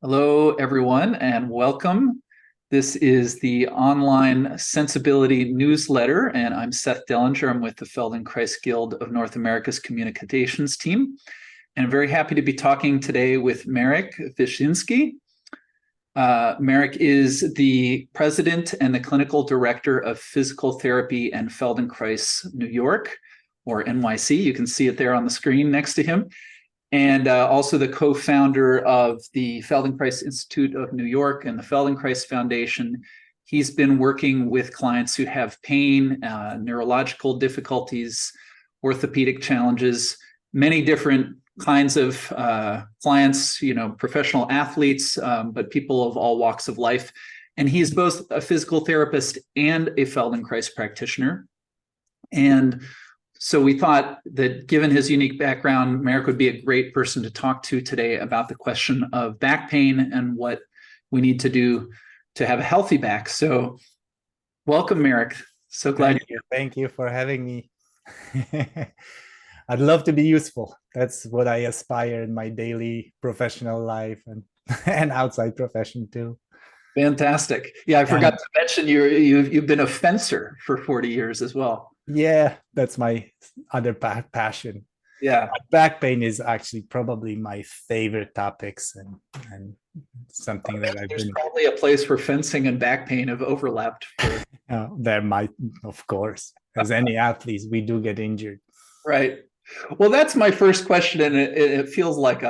Hello, everyone, and welcome. This is the online sensibility newsletter, and I'm Seth Dellinger. I'm with the Feldenkrais Guild of North America's communications team, and I'm very happy to be talking today with Marek Wyszynski. Marek is the president and the clinical director of physical therapy and Feldenkrais New York, or NYC. You can see it there on the screen next to him. And also the co-founder of the Feldenkrais Institute of New York and the Feldenkrais Foundation. He's been working with clients who have pain, neurological difficulties, orthopedic challenges, many different kinds of clients, professional athletes, but people of all walks of life. And he's both a physical therapist and a Feldenkrais practitioner. And so we thought that given his unique background, Marek would be a great person to talk to today about the question of back pain and what we need to do to have a healthy back. So welcome, Marek. So glad you're here. Thank you for having me. I'd love to be useful. That's what I aspire in my daily professional life and outside profession too. Fantastic. Yeah, I forgot to mention you've been a fencer for 40 years as well. Yeah, that's my other passion. Yeah, back pain is actually probably my favorite topics and something that there's probably a place where fencing and back pain have overlapped. There might, of course, as any athletes, we do get injured. Right. Well, that's my first question, and it feels like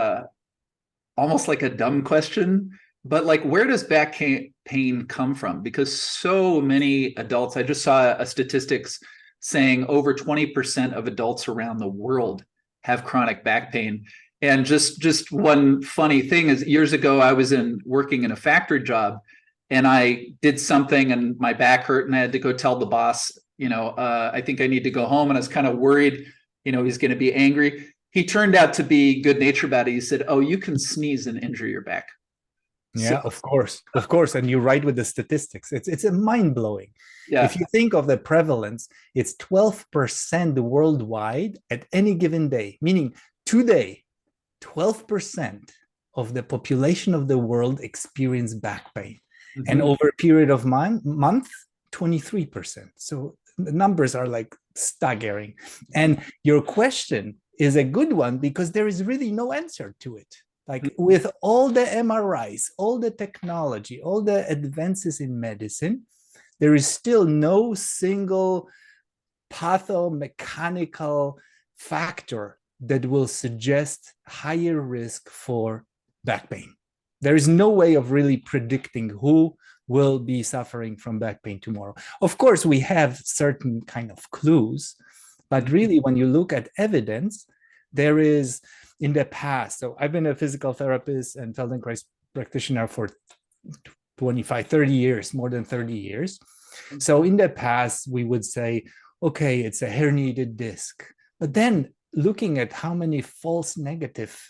almost like a dumb question. But like, where does back pain come from? Because so many adults, I just saw a statistics saying over 20% of adults around the world have chronic back pain. And just one funny thing is, years ago, I was working in a factory job, and I did something and my back hurt, and I had to go tell the boss, I think I need to go home. And I was kind of worried, he's going to be angry. He turned out to be good natured about it. He said, "Oh, you can sneeze and injure your back." Yeah, of course. And you're right with the statistics. It's a mind-blowing. Yeah. If you think of the prevalence, it's 12% worldwide at any given day, meaning today, 12% of the population of the world experience back pain. Mm-hmm. And over a period of month, 23%. So the numbers are like staggering. And your question is a good one because there is really no answer to it. Like with all the MRIs, all the technology, all the advances in medicine, there is still no single pathomechanical factor that will suggest higher risk for back pain. There is no way of really predicting who will be suffering from back pain tomorrow. Of course, we have certain kind of clues, but really when you look at evidence, there is in the past, so I've been a physical therapist and Feldenkrais practitioner for 25, 30 years, more than 30 years. So in the past, we would say, okay, it's a herniated disc. But then looking at how many false negative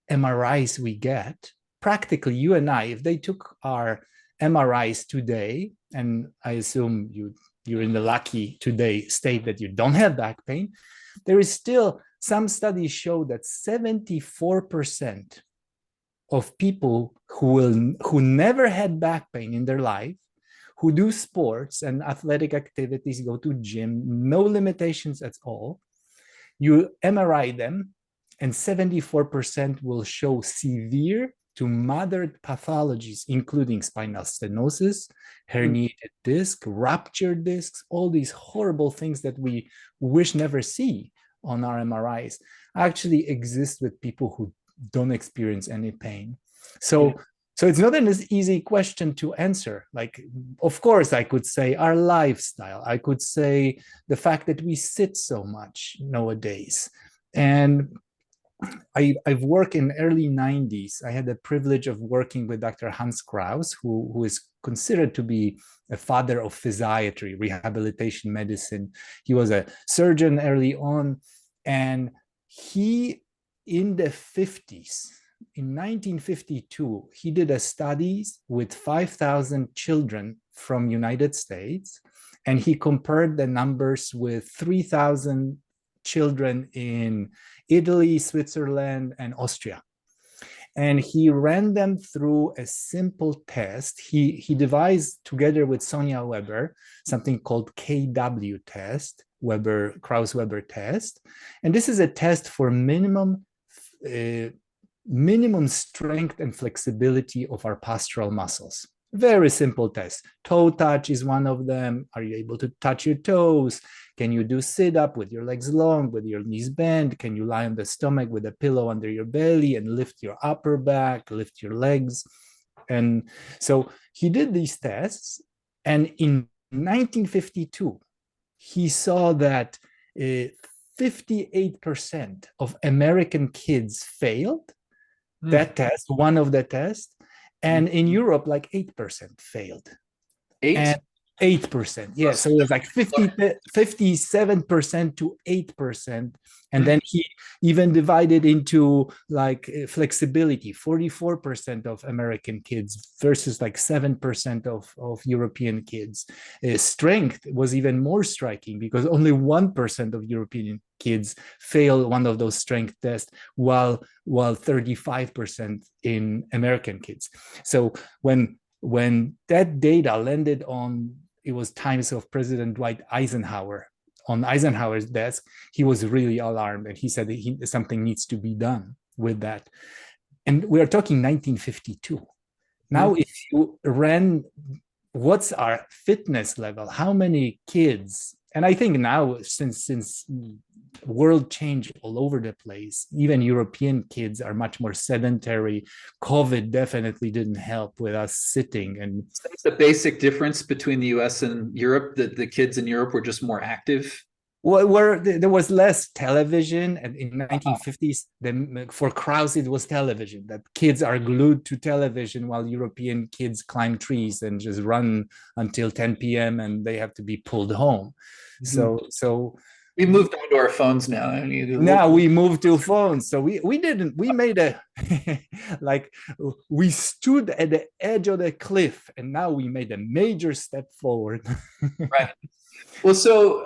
MRIs we get, practically you and I, if they took our MRIs today, and I assume you're in the lucky today state that you don't have back pain, there is still some studies show that 74% of people who never had back pain in their life, who do sports and athletic activities, go to gym, no limitations at all, you MRI them, and 74% will show severe to moderate pathologies, including spinal stenosis, herniated disc, ruptured discs, all these horrible things that we wish never see on our MRIs actually exist with people who don't experience any pain. So it's not an easy question to answer. Like, of course, I could say our lifestyle. I could say the fact that we sit so much nowadays. And I've worked in early 90s. I had the privilege of working with Dr. Hans Kraus, who is considered to be a father of physiatry, rehabilitation medicine. He was a surgeon early on, and he, in the 50s, in 1952, he did a study with 5,000 children from United States, and he compared the numbers with 3,000 children in Italy, Switzerland, and Austria. And he ran them through a simple test. He devised, together with Sonia Weber, something called KW test, Krauss-Weber test. And this is a test for minimum strength and flexibility of our postural muscles. Very simple test. Toe touch is one of them. Are you able to touch your toes? Can you do sit-up with your legs long, with your knees bent? Can you lie on the stomach with a pillow under your belly and lift your upper back, lift your legs? And so he did these tests. And in 1952, he saw that 58% of American kids failed that test, one of the tests. And in Europe, like 8% failed. 8%. Yeah. So it was like 57% to 8%. And then he even divided into like flexibility, 44% of American kids versus like 7% of European kids. Strength was even more striking because only 1% of European kids fail one of those strength tests, while 35% in American kids. So when that data landed on, it was times of President Dwight Eisenhower, on Eisenhower's desk, he was really alarmed and he said that something needs to be done with that. And we are talking 1952. Now, if you ran, what's our fitness level? How many kids? And I think now, since world change all over the place, even European kids are much more sedentary. COVID definitely didn't help with us sitting. And that's the basic difference between the US and Europe, that the kids in Europe were just more active. Well, there was less television, and in 1950s, for Krauss, it was television. That kids are glued to television while European kids climb trees and just run until 10 p.m. and they have to be pulled home. So we moved on to our phones now. I mean, now we moved to phones. So we made a like we stood at the edge of the cliff, and now we made a major step forward. Right. Well, so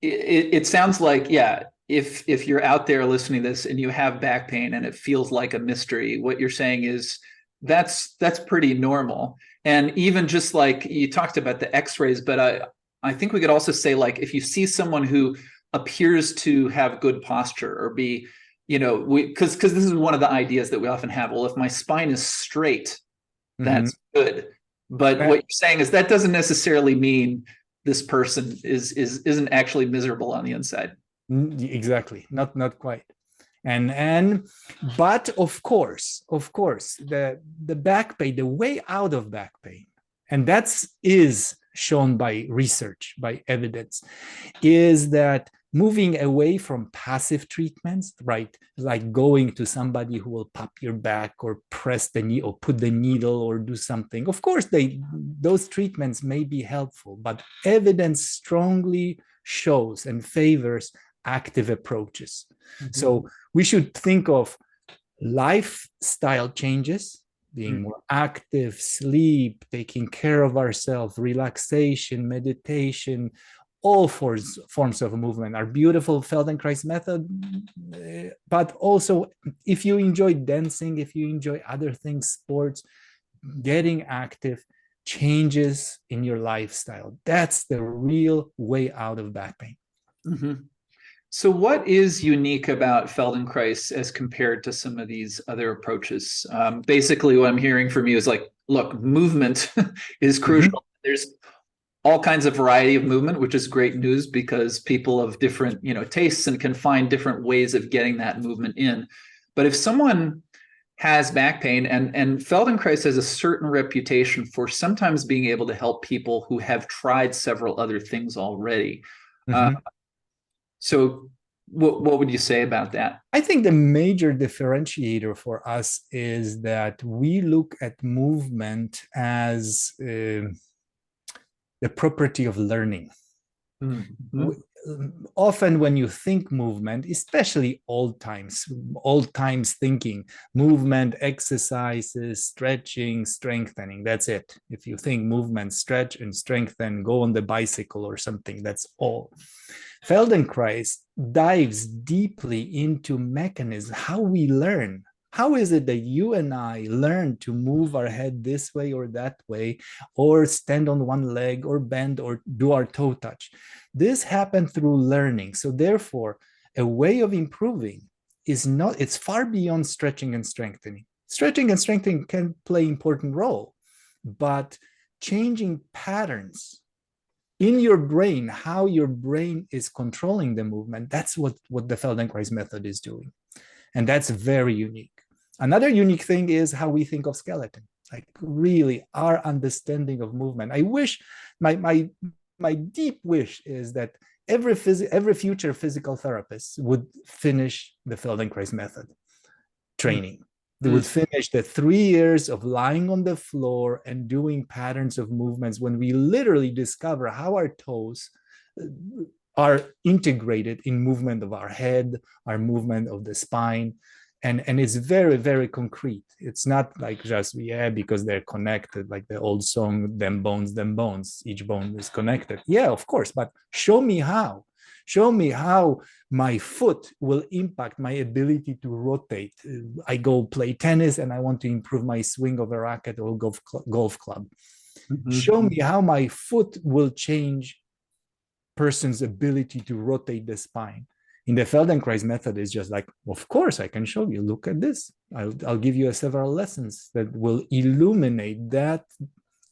it sounds like, yeah, if you're out there listening to this and you have back pain and it feels like a mystery, what you're saying is that's pretty normal. And even just like you talked about the x-rays, but I think we could also say, like, if you see someone who appears to have good posture or be, because this is one of the ideas that we often have. Well, if my spine is straight, that's good. But what you're saying is that doesn't necessarily mean this person isn't actually miserable on the inside. Exactly. Not quite. But of course, the back pain, the way out of back pain, and is shown by research, by evidence, is that moving away from passive treatments, right? Like going to somebody who will pop your back or press the knee or put the needle or do something. Of course, those treatments may be helpful, but evidence strongly shows and favors active approaches. So we should think of lifestyle changes, being more active, sleep, taking care of ourselves, relaxation, meditation, all forms of movement are beautiful Feldenkrais method. But also, if you enjoy dancing, if you enjoy other things, sports, getting active, changes in your lifestyle, that's the real way out of back pain. So what is unique about Feldenkrais as compared to some of these other approaches? Basically, what I'm hearing from you is like, look, movement is crucial. There's all kinds of variety of movement, which is great news because people of different, tastes and can find different ways of getting that movement in. But if someone has back pain, and Feldenkrais has a certain reputation for sometimes being able to help people who have tried several other things already. So what would you say about that? I think the major differentiator for us is that we look at movement as the property of learning. Often when you think movement, especially old times thinking, movement, exercises, stretching, strengthening, that's it. If you think movement, stretch and strengthen, go on the bicycle or something, that's all. Feldenkrais dives deeply into mechanisms, how we learn, How is it that you and I learn to move our head this way or that way, or stand on one leg, or bend, or do our toe touch? This happened through learning. So therefore, a way of improving is not, it's far beyond stretching and strengthening. Stretching and strengthening can play important role, but changing patterns in your brain, how your brain is controlling the movement, that's what the Feldenkrais method is doing. And that's very unique. Another unique thing is how we think of skeleton, like really our understanding of movement. I wish, my deep wish is that every future physical therapist would finish the Feldenkrais method training. They would finish the 3 years of lying on the floor and doing patterns of movements when we literally discover how our toes are integrated in movement of our head, our movement of the spine. And it's very, very concrete. It's not like just, yeah, because they're connected, like the old song, them bones, each bone is connected. Yeah, of course, but show me how. Show me how my foot will impact my ability to rotate. I go play tennis and I want to improve my swing of a racket or golf club. Show me how my foot will change person's ability to rotate the spine. In the Feldenkrais method, is just like, of course, I can show you. Look at this. I'll give you several lessons that will illuminate that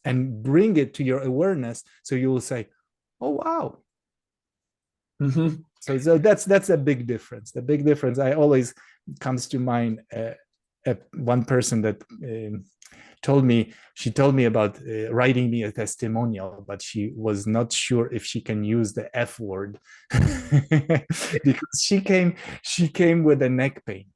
and bring it to your awareness. So you will say, oh, wow. So that's a big difference. The big difference, I always comes to mind one person that she told me about writing me a testimonial, but she was not sure if she can use the F word because she came with a neck pain,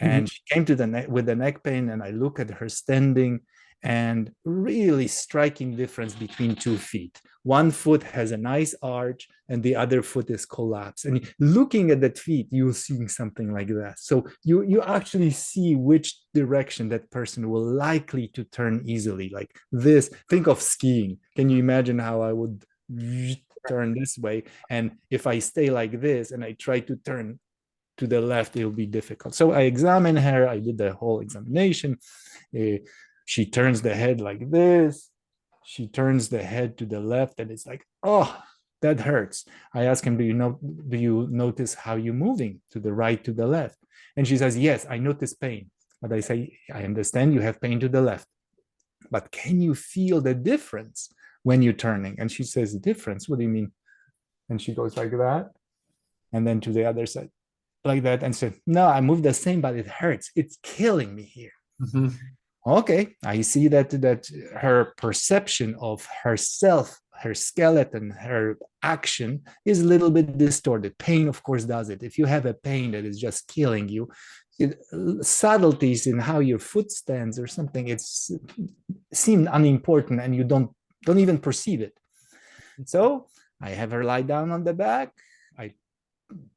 and she came to with the neck pain, and I look at her standing, and really striking difference between 2 feet. One foot has a nice arch and the other foot is collapsed. And looking at that feet, you're seeing something like that. So you actually see which direction that person will likely to turn easily. Like this, think of skiing. Can you imagine how I would turn this way? And if I stay like this and I try to turn to the left, it'll be difficult. So I examined her. I did the whole examination. She turns the head like this. She turns the head to the left, and it's like, oh, that hurts. I ask him, do you notice how you're moving to the right, to the left? And she says, yes, I notice pain. But I say, I understand you have pain to the left, but can you feel the difference when you're turning? And she says, difference? What do you mean? And she goes like that, and then to the other side, like that, and said, no, I move the same, but it hurts. It's killing me here. Okay, I see that her perception of herself, her skeleton, her action is a little bit distorted. Pain, of course, does it. If you have a pain that is just killing you, subtleties in how your foot stands or something, it's seemed unimportant, and you don't even perceive it. So I have her lie down on the back. I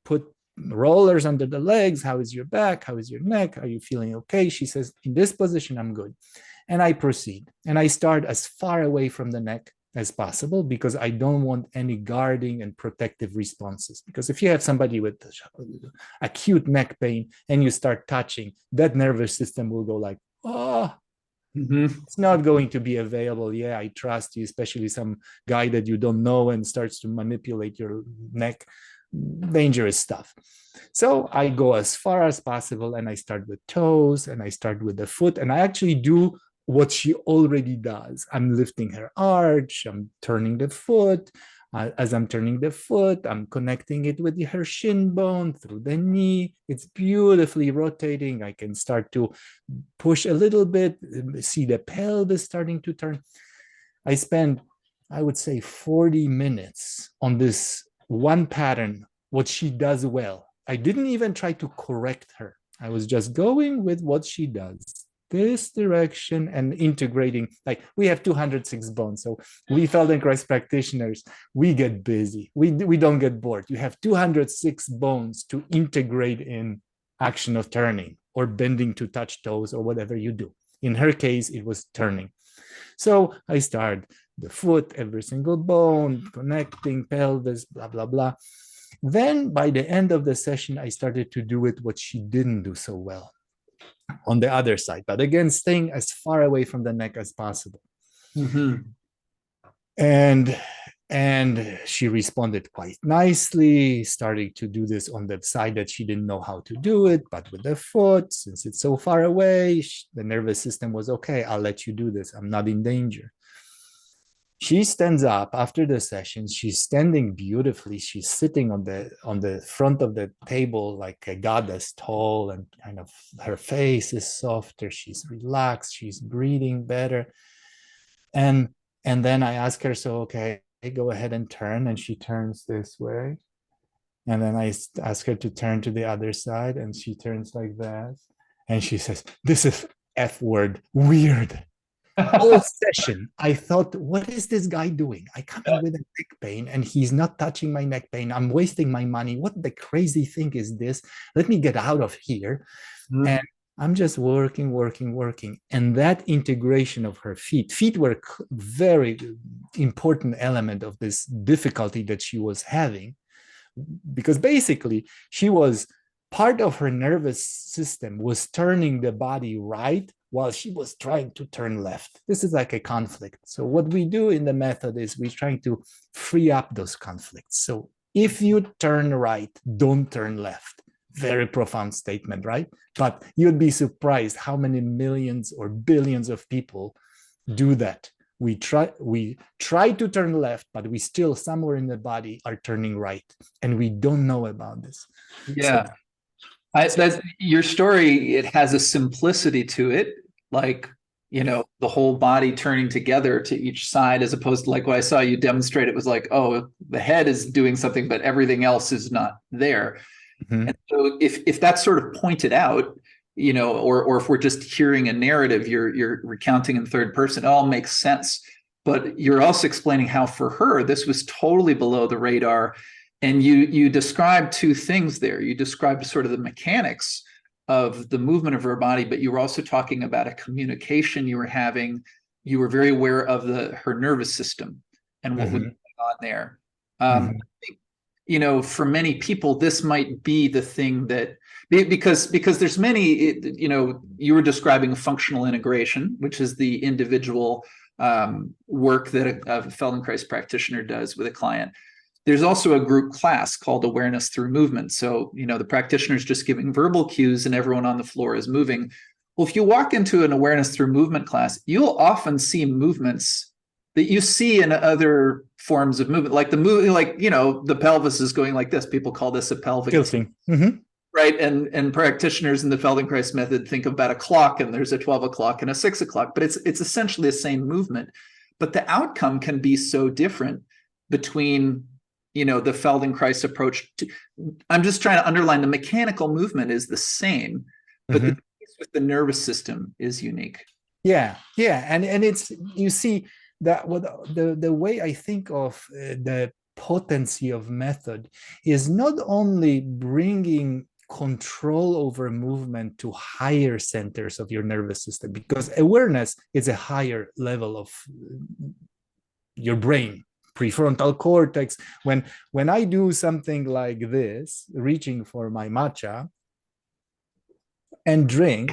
put rollers under the legs. How is your back? How is your neck? Are you feeling okay? She says, in this position, I'm good. And I proceed. And I start as far away from the neck as possible, because I don't want any guarding and protective responses. Because if you have somebody with acute neck pain and you start touching, that nervous system will go like, oh, it's not going to be available. Yeah, I trust you, especially some guy that you don't know and starts to manipulate your neck. Dangerous stuff. So I go as far as possible, and I start with toes, and I start with the foot, and I actually do what she already does. I'm lifting her arch, I'm turning the foot. As I'm turning the foot, I'm connecting it with her shin bone through the knee. It's beautifully rotating. I can start to push a little bit, see the pelvis starting to turn. I spend, I would say, 40 minutes on this one pattern, what she does well. I didn't even try to correct her. I was just going with what she does, this direction, and integrating. Like, we have 206 bones. So we Feldenkrais practitioners, we get busy. We don't get bored. You have 206 bones to integrate in action of turning or bending to touch toes or whatever you do. In her case, it was turning. So I start the foot, every single bone, connecting, pelvis, blah, blah, blah. Then by the end of the session, I started to do it what she didn't do so well. on the other side. But again, staying as far away from the neck as possible. Mm-hmm. And she responded quite nicely, starting to do this on the side that she didn't know how to do it, but with the foot, since it's so far away, the nervous system was okay. I'll let you do this. I'm not in danger. She stands up after the session. She's standing beautifully. She's sitting on the front of the table like a goddess, tall, and kind of her face is softer. She's relaxed. She's breathing better. And then I ask her, so okay, go ahead and turn. And she turns this way. And then I ask her to turn to the other side, and she turns like that. And she says, "This is F word, weird." Whole session, I thought, what is this guy doing? I come in with a neck pain and he's not touching my neck pain. I'm wasting my money. What the crazy thing is this? Let me get out of here. Mm-hmm. And I'm just working. And that integration of her feet were a very important element of this difficulty that she was having, because basically she was part of her nervous system was turning the body right while she was trying to turn left. This is like a conflict. So what we do in the method is we're trying to free up those conflicts. So if you turn right, don't turn left. Very profound statement, right? But you'd be surprised how many millions or billions of people do that. We try to turn left, but we still somewhere in the body are turning right, and we don't know about this. Yeah. Your story, it has a simplicity to it, like, the whole body turning together to each side, as opposed to like what I saw you demonstrate. It was like, oh, the head is doing something, but everything else is not there. Mm-hmm. And so if that's sort of pointed out, or if we're just hearing a narrative, you're recounting in third person, it all makes sense. But you're also explaining how for her, this was totally below the radar. And you described two things there. You described sort of the mechanics of the movement of her body, but you were also talking about a communication you were having. You were very aware of her nervous system and what was going on there. I think, for many people, this might be the thing that, because there's many, you were describing functional integration, which is the individual work that a Feldenkrais practitioner does with a client. There's also a group class called awareness through movement. So, the practitioner is just giving verbal cues and everyone on the floor is moving. Well, if you walk into an awareness through movement class, you'll often see movements that you see in other forms of movement, like the pelvis is going like this. People call this a pelvic tilting. Mm-hmm. Right. And practitioners in the Feldenkrais method think about a clock, and there's a 12 o'clock and a 6 o'clock, but it's essentially the same movement. But the outcome can be so different between the Feldenkrais approach. I'm just trying to underline the mechanical movement is the same, but the piece with the nervous system is unique. Yeah. And it's, you see that what the way I think of the potency of method is not only bringing control over movement to higher centers of your nervous system, because awareness is a higher level of your brain, prefrontal cortex. When I do something like this, reaching for my matcha and drink,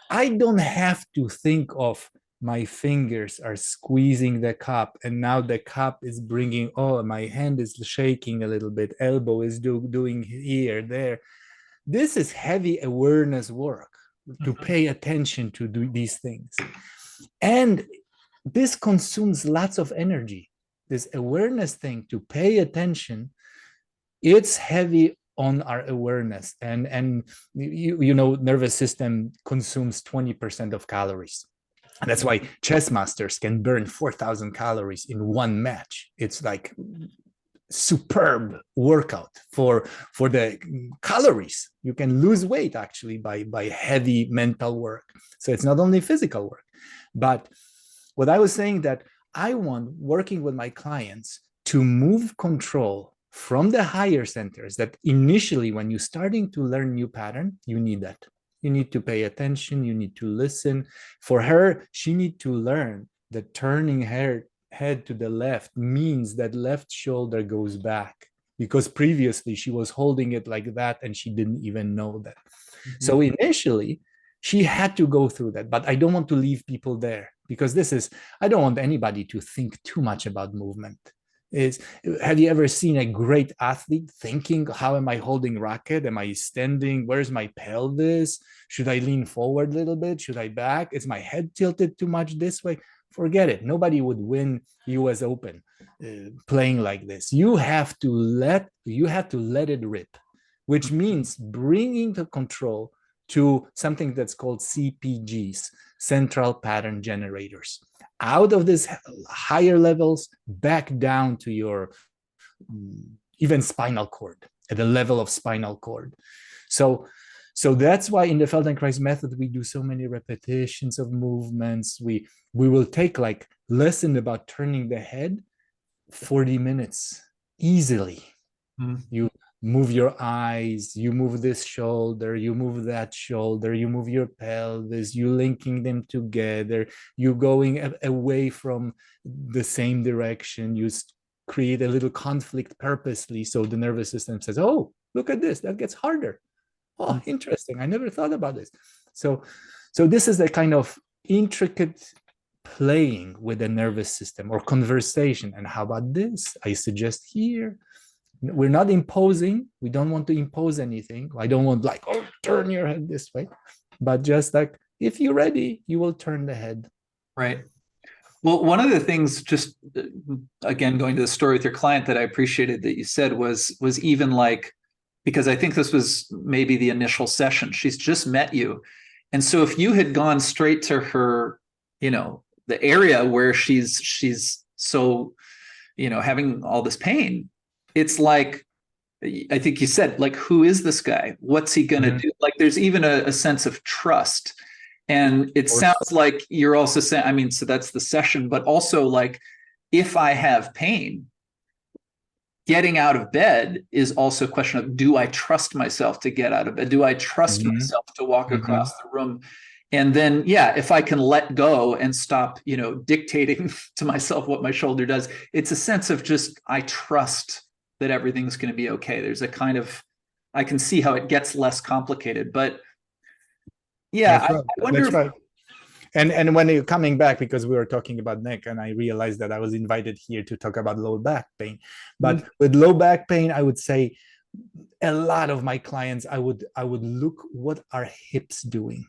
I don't have to think of my fingers are squeezing the cup, and now the cup is bringing, my hand is shaking a little bit, elbow is doing here, there. This is heavy awareness work to pay attention to do these things. And this consumes lots of energy. This awareness thing, to pay attention, it's heavy on our awareness. And nervous system consumes 20% of calories. And that's why chess masters can burn 4,000 calories in one match. It's like superb workout for the calories. You can lose weight actually by heavy mental work. So it's not only physical work. But what I was saying, that I want, working with my clients, to move control from the higher centers that initially, when you're starting to learn new pattern, you need that. You need to pay attention, you need to listen. For her, she needs to learn that turning her head to the left means that left shoulder goes back, because previously she was holding it like that and she didn't even know that. So initially, She had to go through that, but I don't want to leave people there, because I don't want anybody to think too much about movement. Have you ever seen a great athlete thinking, how am I holding racket? Am I standing? Where's my pelvis? Should I lean forward a little bit? Should I back? Is my head tilted too much this way? Forget it. Nobody would win US Open playing like this. You have to let it rip, which means bringing the control to something that's called CPGs, central pattern generators, out of this higher levels back down to your even spinal cord, at the level of spinal cord. So that's why in the Feldenkrais method, we do so many repetitions of movements. We will take like lesson about turning the head, 40 minutes easily. You move your eyes, you move this shoulder, you move that shoulder, you move your pelvis, you linking them together, you going away from the same direction, you create a little conflict purposely, so the nervous system says, oh, look at this, that gets harder. Oh, interesting, I never thought about this. So this is a kind of intricate playing with the nervous system, or conversation. And how about this? I suggest here. We're not imposing. We don't want to impose anything. I don't want like, oh, turn your head this way, but just like, if you're ready, you will turn the head. Right. Well, one of the things, just again, going to the story with your client, that I appreciated that you said was even like, because I think this was maybe the initial session, she's just met you. And so if you had gone straight to her, the area where she's so, having all this pain, it's like, I think you said, like, who is this guy? What's he going to do? Like, there's even a sense of trust. And it sounds like you're also saying, so that's the session, but also like, if I have pain, getting out of bed is also a question of, do I trust myself to get out of bed? Do I trust myself to walk across the room? And then, if I can let go and stop, dictating to myself what my shoulder does, it's a sense of just, I trust that everything's going to be okay. There's a kind of, I can see how it gets less complicated, but That's right. I wonder. That's right. And when you're coming back, because we were talking about neck, and I realized that I was invited here to talk about low back pain. But with low back pain, I would say a lot of my clients, I would look, what are hips doing?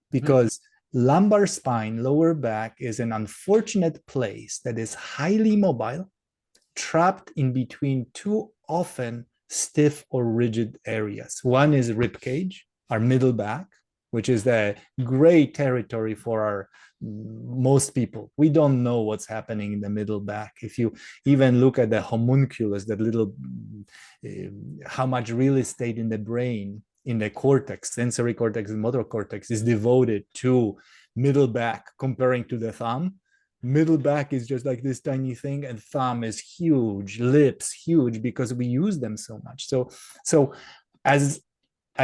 Because lumbar spine, lower back, is an unfortunate place that is highly mobile, trapped in between two often stiff or rigid areas. One is rib cage, our middle back, which is the gray territory for most people. We don't know what's happening in the middle back. If you even look at the homunculus, that little, how much real estate in the brain, in the cortex, sensory cortex and motor cortex, is devoted to middle back comparing to the thumb. Middle back is just like this tiny thing, and thumb is huge, lips huge, because we use them so much. So as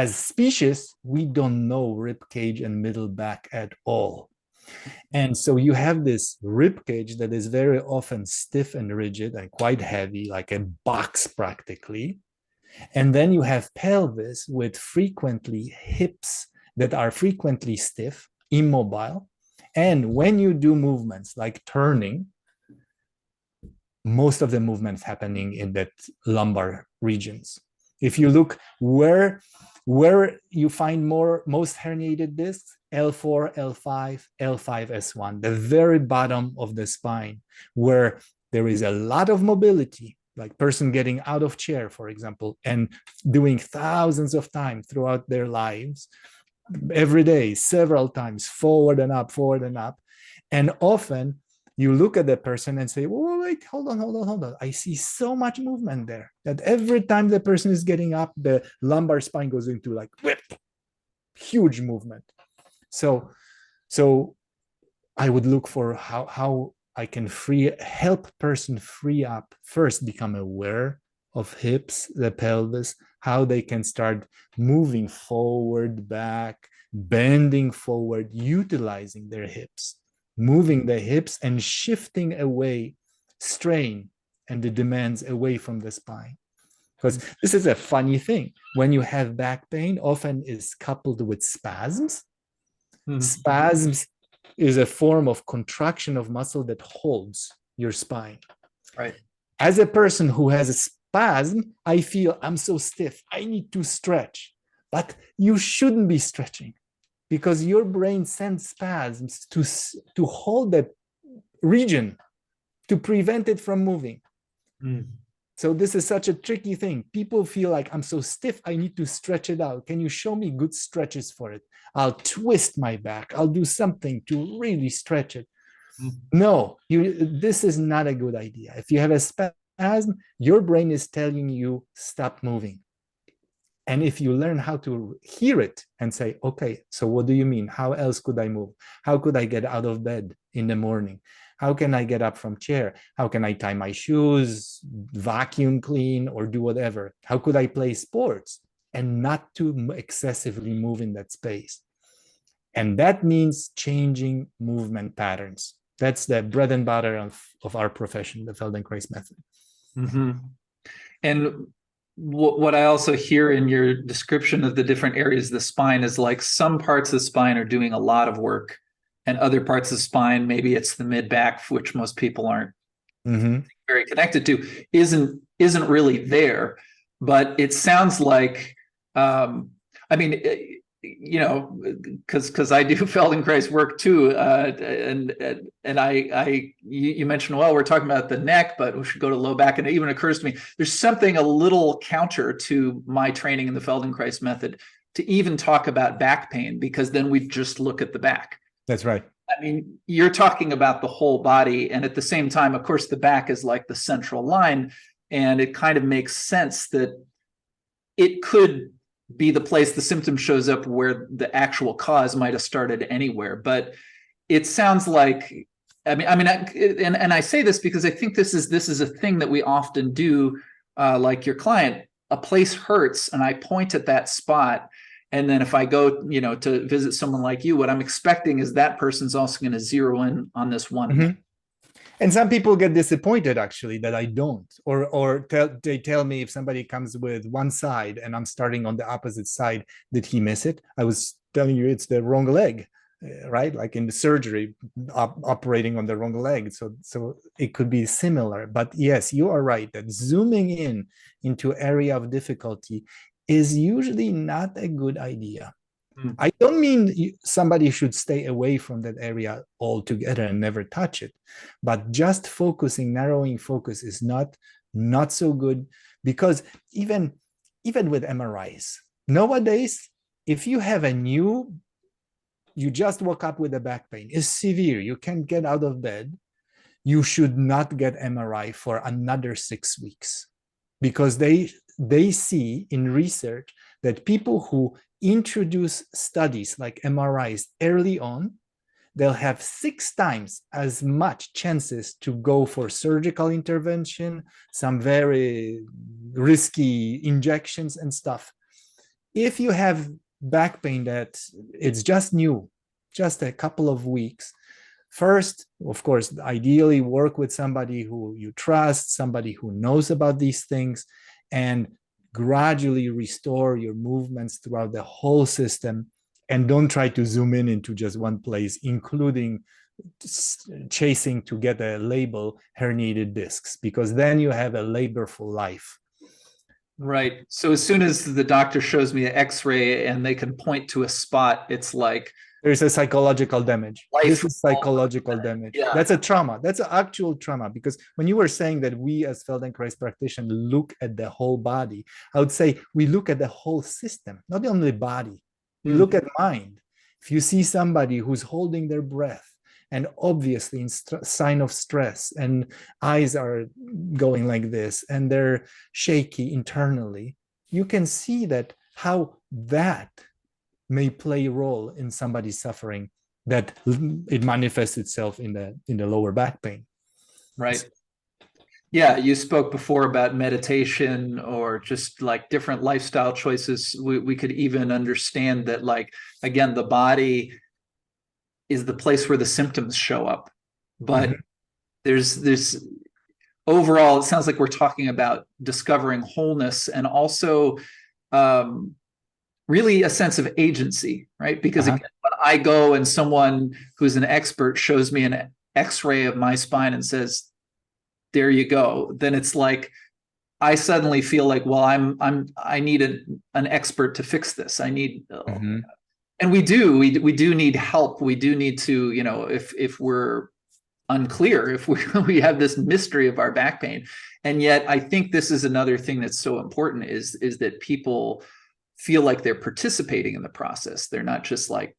species, we don't know rib cage and middle back at all. And so you have this rib cage that is very often stiff and rigid and quite heavy, like a box practically. And then you have pelvis with frequently hips that are frequently stiff, immobile. And when you do movements like turning, most of the movements happening in that lumbar regions. If you look where you find most herniated discs, L4, L5, L5S1, the very bottom of the spine, where there is a lot of mobility, like person getting out of chair, for example, and doing thousands of times throughout their lives, every day, several times, forward and up, forward and up. And often you look at the person and say, well, wait, hold on. I see so much movement there that every time the person is getting up, the lumbar spine goes into like whip, huge movement. So I would look for how I can help person free up, first become aware of hips, the pelvis, how they can start moving forward, back, bending forward, utilizing their hips, moving the hips and shifting away strain and the demands away from the spine. Because this is a funny thing. When you have back pain, often is coupled with spasms. Spasms is a form of contraction of muscle that holds your spine. Right. As a person who has a spasm, I feel I'm so stiff. I need to stretch. But you shouldn't be stretching because your brain sends spasms to hold that region, to prevent it from moving. So this is such a tricky thing. People feel like I'm so stiff, I need to stretch it out. Can you show me good stretches for it? I'll twist my back. I'll do something to really stretch it. No, this is not a good idea. If you have a spasm, your brain is telling you stop moving. And if you learn how to hear it and say, okay, so what do you mean? How else could I move? How could I get out of bed in the morning? How can I get up from chair? How can I tie my shoes, vacuum clean, or do whatever? How could I play sports and not to excessively move in that space? And that means changing movement patterns. That's the bread and butter of our profession, the Feldenkrais method. And what I also hear in your description of the different areas of the spine is like some parts of the spine are doing a lot of work, and other parts of the spine, maybe it's the mid back, which most people aren't very connected to, isn't really there. But it sounds like, I mean, you know, because I do Feldenkrais work too, and you mentioned, well, we're talking about the neck, but we should go to low back, and it even occurs to me there's something a little counter to my training in the Feldenkrais method to even talk about back pain, because then we just look at the back. That's right. I mean, you're talking about the whole body, and at the same time, of course, the back is like the central line, and it kind of makes sense that it could be the place the symptom shows up where the actual cause might have started anywhere. But it sounds like, and I say this because I think this is a thing that we often do, like your client, a place hurts and I point at that spot. And then if I go, to visit someone like you, what I'm expecting is that person's also going to zero in on this one. And some people get disappointed actually that I don't, or they tell me if somebody comes with one side and I'm starting on the opposite side, did he miss it? I was telling you it's the wrong leg, right? Like in the surgery, operating on the wrong leg. So it could be similar. But yes, you are right that zooming in into area of difficulty is usually not a good idea. I don't mean somebody should stay away from that area altogether and never touch it, but just narrowing focus is not so good, because even with MRIs nowadays, if you have you just woke up with a back pain, is severe, you can't get out of bed, you should not get MRI for another 6 weeks, because they see in research that people who introduce studies like MRIs early on, they'll have 6 times as much chances to go for surgical intervention, some very risky injections and stuff. If you have back pain that it's just new, just a couple of weeks, first, of course, ideally work with somebody who you trust, somebody who knows about these things, and gradually restore your movements throughout the whole system, and don't try to zoom in into just one place, including chasing to get a label herniated discs, because then you have a labor for life. Right. So as soon as the doctor shows me an x-ray and they can point to a spot, it's like there's a psychological damage. This is psychological damage. Yeah. That's a trauma. That's an actual trauma. Because when you were saying that we as Feldenkrais practitioners look at the whole body, I would say we look at the whole system, not only body. We look at mind. If you see somebody who's holding their breath and obviously in sign of stress, and eyes are going like this and they're shaky internally, you can see that how that may play a role in somebody's suffering, that it manifests itself in the lower back pain. Right. Yeah, you spoke before about meditation or just like different lifestyle choices. We could even understand that, like, again, the body is the place where the symptoms show up. But there's overall, it sounds like we're talking about discovering wholeness and also really a sense of agency, right? Because again, when I go and someone who's an expert shows me an X-ray of my spine and says, there you go, then it's like I suddenly feel like, well, I need an expert to fix this. I need, and we do need help. We do need to, if we're unclear, if we have this mystery of our back pain. And yet I think this is another thing that's so important is that people feel like they're participating in the process. They're not just like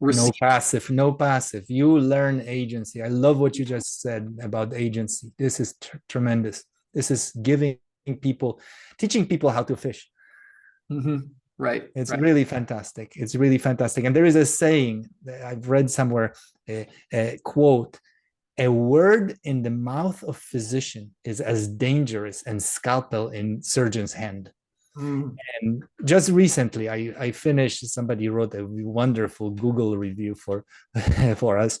no passive. You learn agency. I love what you just said about agency. This is tremendous. This is teaching people how to fish. Right. It's really fantastic. It's really fantastic. And there is a saying that I've read somewhere, a quote, a word in the mouth of physician is as dangerous as scalpel in surgeon's hand. And just recently, I finished, somebody wrote a wonderful Google review for us.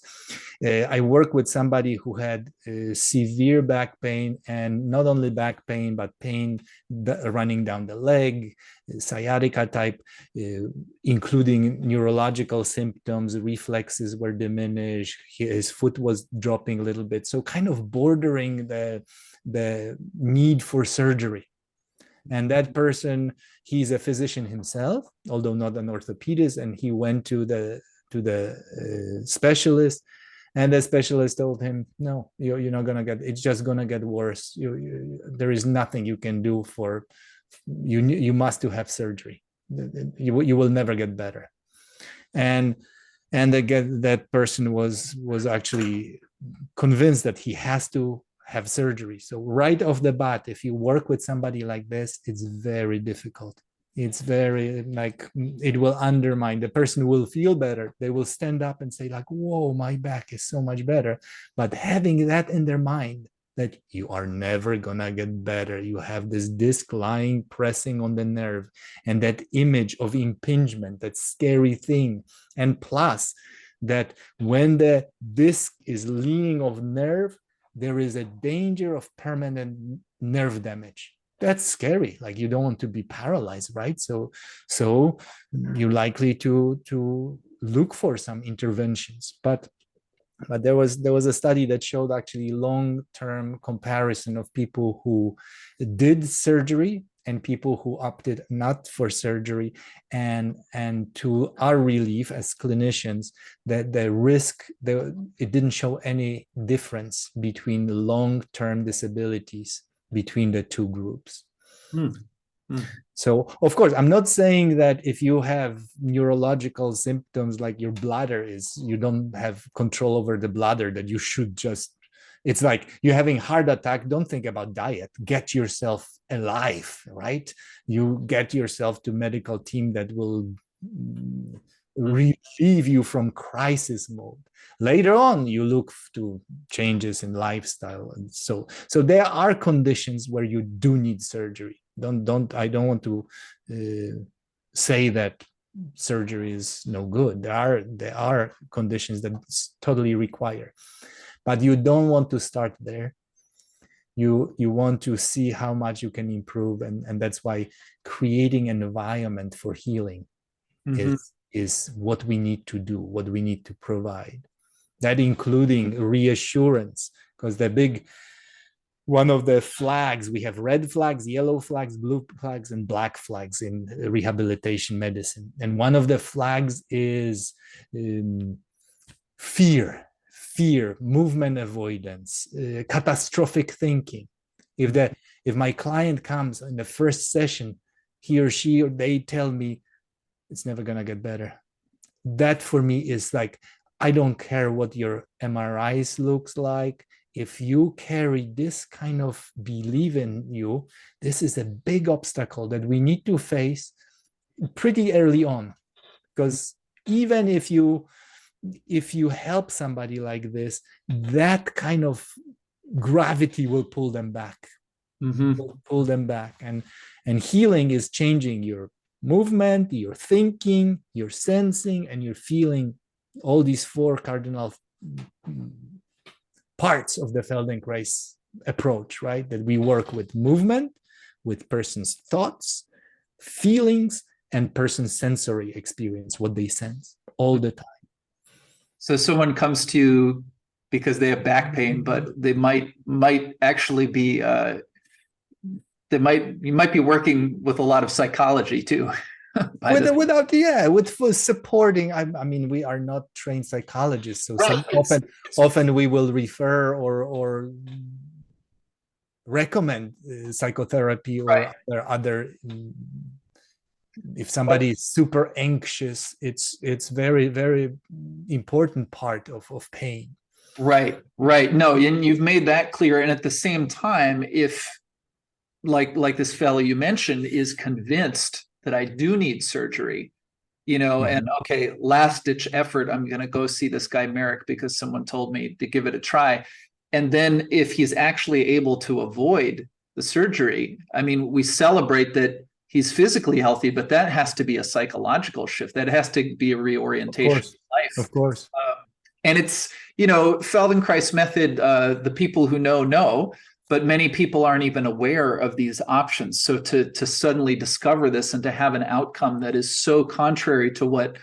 I worked with somebody who had severe back pain, and not only back pain, but pain running down the leg, sciatica type, including neurological symptoms, reflexes were diminished, his foot was dropping a little bit. So kind of bordering the need for surgery. And that person, he's a physician himself, although not an orthopedist, and he went to the specialist, and the specialist told him, no, you're not gonna get, it's just gonna get worse. There is nothing you can do for you. You must have surgery. You will never get better. And again, that person was actually convinced that he has to have surgery. So right off the bat, if you work with somebody like this, it's very difficult. It's very it will undermine. The person will feel better. They will stand up and say like, whoa, my back is so much better. But having that in their mind, that you are never gonna get better. You have this disc lying, pressing on the nerve, and that image of impingement, that scary thing. And plus that when the disc is leaning of nerve, there is a danger of permanent nerve damage. That's scary. Like you don't want to be paralyzed, right? So you're likely to look for some interventions. But there was a study that showed actually long-term comparison of people who did surgery and people who opted not for surgery, and to our relief as clinicians, that the risk, it didn't show any difference between the long-term disabilities between the two groups. So of course, I'm not saying that if you have neurological symptoms like your bladder you don't have control over the bladder, that you should just, it's like you're having heart attack, don't think about diet, get yourself alive, right? You get yourself to medical team that will relieve you from crisis mode. Later on, you look to changes in lifestyle. And so there are conditions where you do need surgery. I don't want to say that surgery is no good. There are conditions that totally require, but you don't want to start there. You want to see how much you can improve, and that's why creating an environment for healing is what we need to do, what we need to provide. That including reassurance, because one of the flags, we have red flags, yellow flags, blue flags, and black flags in rehabilitation medicine. And one of the flags is fear, movement avoidance, catastrophic thinking. If my client comes in the first session, he or she or they tell me it's never gonna get better, that for me is like, I don't care what your MRIs looks like. If you carry this kind of belief in you, this is a big obstacle that we need to face pretty early on. Because even if you help somebody like this, that kind of gravity will pull them back. Will pull them back. And healing is changing your movement, your thinking, your sensing, and your feeling. All these four cardinal parts of the Feldenkrais approach, right? That we work with movement, with person's thoughts, feelings, and person's sensory experience, what they sense all the time. So someone comes to you because they have back pain, but they might actually be you might be working with a lot of psychology too. With full supporting. I mean, we are not trained psychologists, so Right. often we will refer or recommend psychotherapy or Right. other if somebody is super anxious, it's very important part of pain. Right. No, and you've made that clear. And at the same time, if like this fellow you mentioned is convinced that I do need surgery, and okay, last ditch effort, I'm going to go see this guy Marek because someone told me to give it a try. And then if he's actually able to avoid the surgery, I mean, we celebrate that he's physically healthy, but that has to be a psychological shift. That has to be a reorientation of life. Of course. And it's, Feldenkrais method, the people who know, but many people aren't even aware of these options. So to suddenly discover this and to have an outcome that is so contrary to what,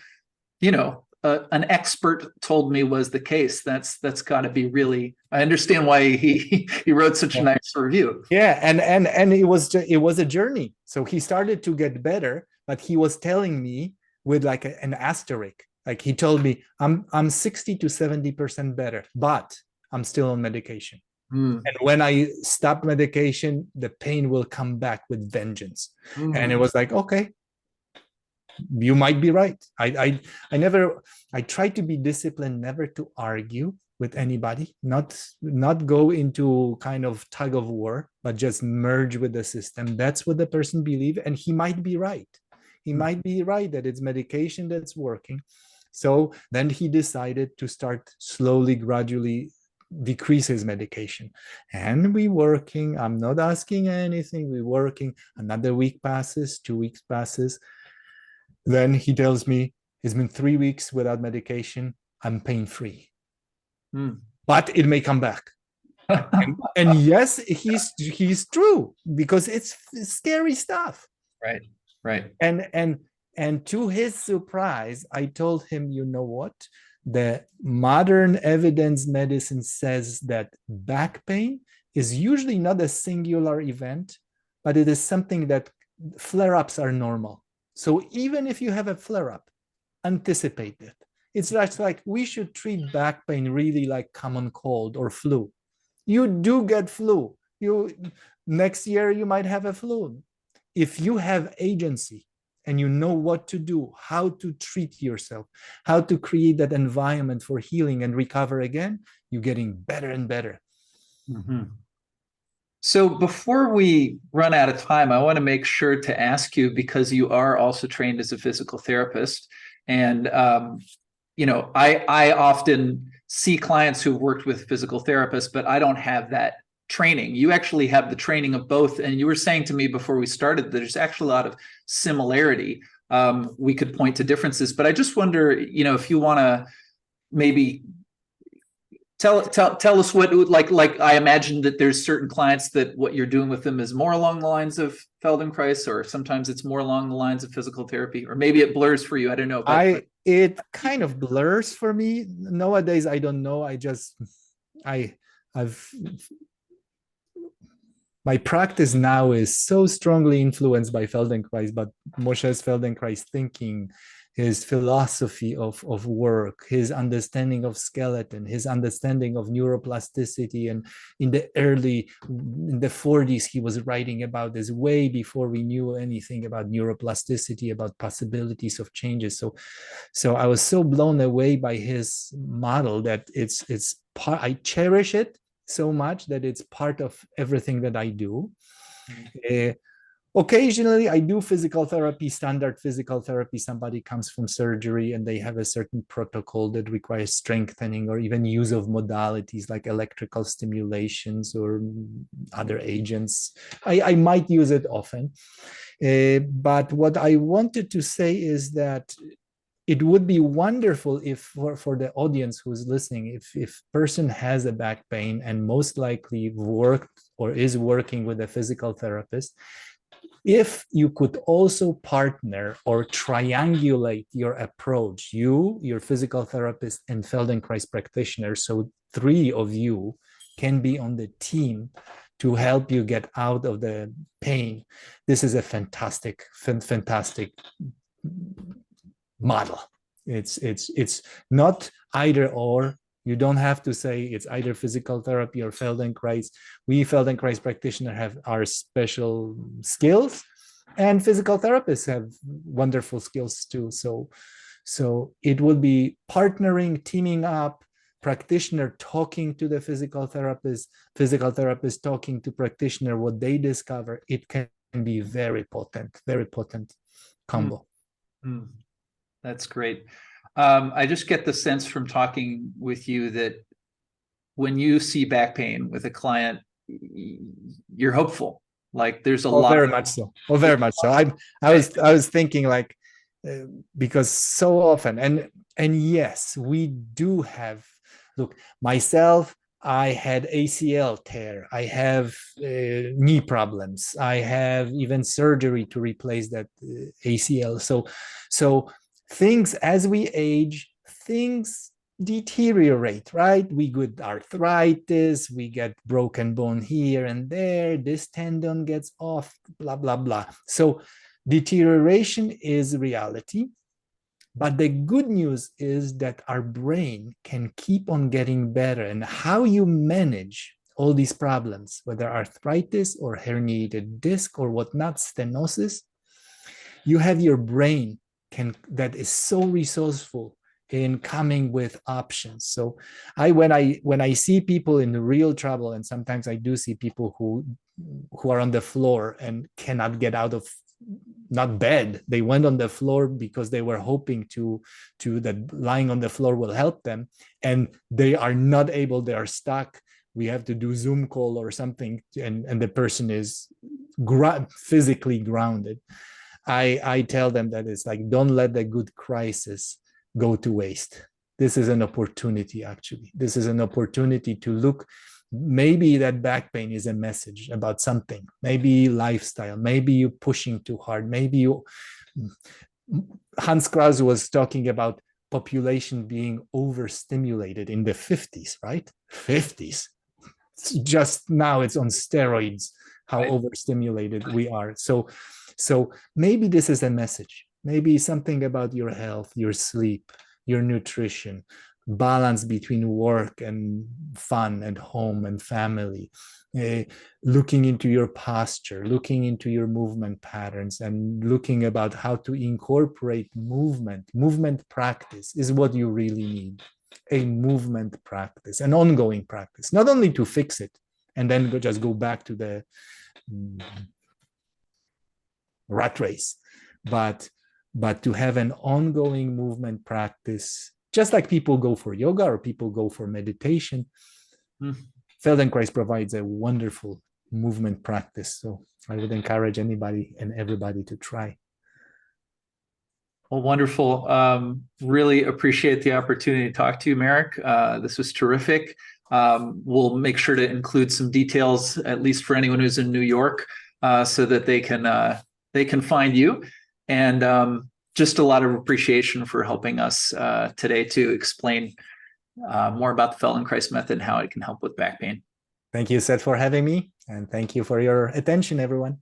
an expert told me was the case, that's got to be really, I understand why he wrote such a nice review. Yeah. And it was a journey. So he started to get better, but he was telling me with like an asterisk. Like he told me, I'm 60 to 70% better, but I'm still on medication. And when I stop medication, the pain will come back with vengeance. And it was like, okay, you might be right. I try to be disciplined, never to argue with anybody, not go into kind of tug of war, but just merge with the system. That's what the person believes, and he might be right. He might be right that it's medication that's working. So then he decided to start slowly, gradually decrease his medication. And we working. I'm not asking anything. We working. Another week passes, 2 weeks passes. Then he tells me it's been 3 weeks without medication. I'm pain-free. But it may come back. and yes, he's true, because it's scary stuff. Right. And to his surprise, I told him, you know what? The modern evidence medicine says that back pain is usually not a singular event, but it is something that flare-ups are normal. So even if you have a flare-up, anticipate it. It's just like we should treat back pain really like common cold or flu. You do get flu. Next year you might have a flu. If you have agency and you know what to do, how to treat yourself, how to create that environment for healing and recover again, you're getting better and better. So before we run out of time, I want to make sure to ask you, because you are also trained as a physical therapist, and I often see clients who've worked with physical therapists, but I don't have that training. You actually have the training of both, and you were saying to me before we started that there's actually a lot of similarity. We could point to differences, but I just wonder, if you want to maybe tell us what, like I imagine that there's certain clients that what you're doing with them is more along the lines of Feldenkrais, or sometimes it's more along the lines of physical therapy, or maybe it blurs for you. I don't know. It kind of blurs for me nowadays. I don't know. My practice now is so strongly influenced by Feldenkrais, but Moshe's Feldenkrais thinking, his philosophy of work, his understanding of skeleton, his understanding of neuroplasticity. And in the 40s, he was writing about this way before we knew anything about neuroplasticity, about possibilities of changes. So I was so blown away by his model that I cherish it so much that it's part of everything that I do. Occasionally, I do physical therapy, standard physical therapy. Somebody comes from surgery and they have a certain protocol that requires strengthening or even use of modalities like electrical stimulations or other agents. I might use it often. But what I wanted to say is that it would be wonderful if for the audience who's listening, if person has a back pain and most likely worked or is working with a physical therapist, If you could also partner or triangulate your approach, you, your physical therapist, and Feldenkrais practitioner, so 3 of you can be on the team to help you get out of the pain. This is a fantastic model. It's not either or. You don't have to say it's either physical therapy or Feldenkrais. We Feldenkrais practitioners have our special skills, and physical therapists have wonderful skills too. So it would be partnering, teaming up, practitioner talking to the physical therapist talking to practitioner, what they discover. It can be very potent combo. Mm. That's great. I just get the sense from talking with you that when you see back pain with a client, you're hopeful. Like there's a lot. Very much so. Oh, very much so. I was thinking like, because so often, and yes, we do have, look, myself, I had ACL tear. I have knee problems. I have even surgery to replace that ACL. So things, as we age, things deteriorate, right? We get arthritis, we get broken bone here and there, this tendon gets off, blah, blah, blah. So deterioration is reality. But the good news is that our brain can keep on getting better. And how you manage all these problems, whether arthritis or herniated disc or whatnot, stenosis, you have your brain that is so resourceful in coming with options. So when I see people in real trouble, and sometimes I do see people who are on the floor and cannot get out of, not bed, they went on the floor because they were hoping to that lying on the floor will help them, and they are not able, they are stuck. We have to do Zoom call or something, and the person is physically grounded. I tell them that it's like, don't let the good crisis go to waste. This is an opportunity, actually. This is an opportunity to look. Maybe that back pain is a message about something. Maybe lifestyle. Maybe you pushing too hard. Maybe you. Hans Krause was talking about population being overstimulated in the 50s, right? 50s. Just now it's on steroids, how overstimulated we are. So maybe this is a message. Maybe something about your health, your sleep, your nutrition, balance between work and fun and home and family, looking into your posture, looking into your movement patterns, and looking about how to incorporate movement practice is what you really need. A movement practice, an ongoing practice, not only to fix it and then just go back to the rat race, but to have an ongoing movement practice, just like people go for yoga or people go for meditation. Feldenkrais provides a wonderful movement practice. So I would encourage anybody and everybody to try. Well, wonderful. Really appreciate the opportunity to talk to you, Marek. This was terrific. We'll make sure to include some details, at least for anyone who's in New York, so that they can find you. And just a lot of appreciation for helping us today to explain more about the Feldenkrais method and how it can help with back pain. Thank you, Seth, for having me. And thank you for your attention, everyone.